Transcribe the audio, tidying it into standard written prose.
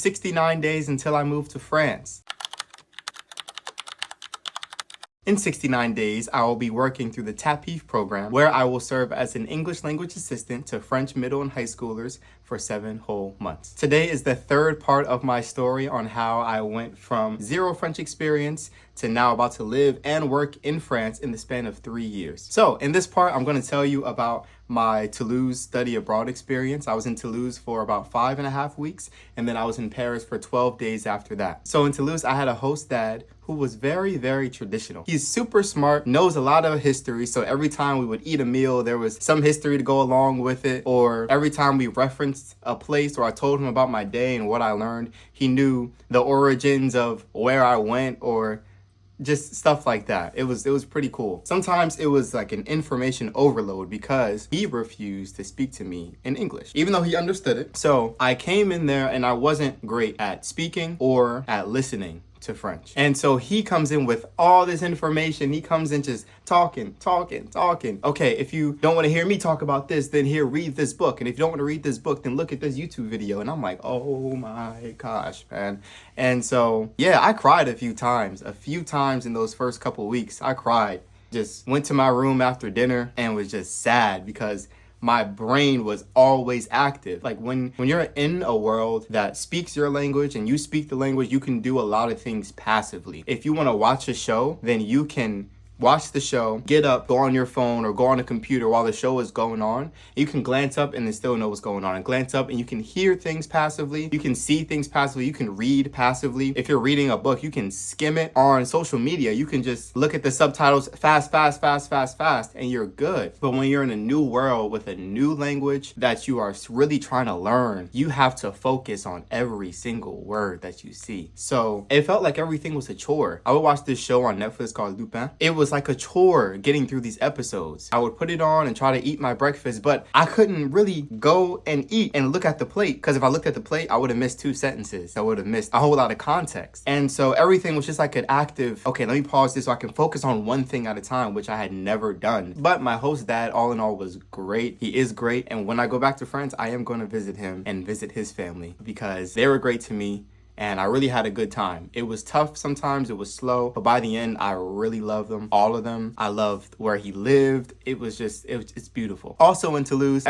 69 days until I moved to France. In 69 days, I will be working through the TAPIF program, where I will serve as an English language assistant to French middle and high schoolers for 7 whole months. Today is the third part of my story on how I went from zero French experience to now about to live and work in France in the span of 3 years. So in this part, I'm going to tell you about my Toulouse study abroad experience. I was in Toulouse for about 5.5 weeks, and then I was in Paris for 12 days after that. So in Toulouse, I had a host dad who was very, very traditional. He's super smart, knows a lot of history, so every time we would eat a meal, there was some history to go along with it, or every time we referenced a place or I told him about my day and what I learned, he knew the origins of where I went or just stuff like that. It was pretty cool. Sometimes it was like an information overload because he refused to speak to me in English, even though he understood it. So I came in there and I wasn't great at speaking or at listening to French. And so he comes in with all this information. He comes in just talking. Okay, if you don't want to hear me talk about this, then here, read this book. And if you don't want to read this book, then look at this YouTube video. And I'm like, oh my gosh, man. And so, yeah, I cried a few times in those first couple weeks. I cried. Just went to my room after dinner and was just sad because my brain was always active. Like when you're in a world that speaks your language and you speak the language, you can do a lot of things passively. If you want to watch a show, then you can watch the show, get up, go on your phone or go on a computer while the show is going on. You can glance up and then still know what's going on, and glance up and you can hear things passively. You can see things passively. You can read passively. If you're reading a book, you can skim it. On social media, you can just look at the subtitles fast, and you're good. But when you're in a new world with a new language that you are really trying to learn, you have to focus on every single word that you see. So it felt like everything was a chore. I would watch this show on Netflix called Lupin. It was like a chore getting through these episodes. I would put it on and try to eat my breakfast, but I couldn't really go and eat and look at the plate, because if I looked at the plate, I would have missed 2 sentences. I would have missed a whole lot of context. And so everything was just like an active, okay, let me pause this so I can focus on one thing at a time, which I had never done. But my host dad, all in all, was great. He is great. And when I go back to France, I am going to visit him and visit his family because they were great to me. And I really had a good time. It was tough sometimes, it was slow, but by the end, I really loved them, all of them. I loved where he lived. It's beautiful. Also in Toulouse,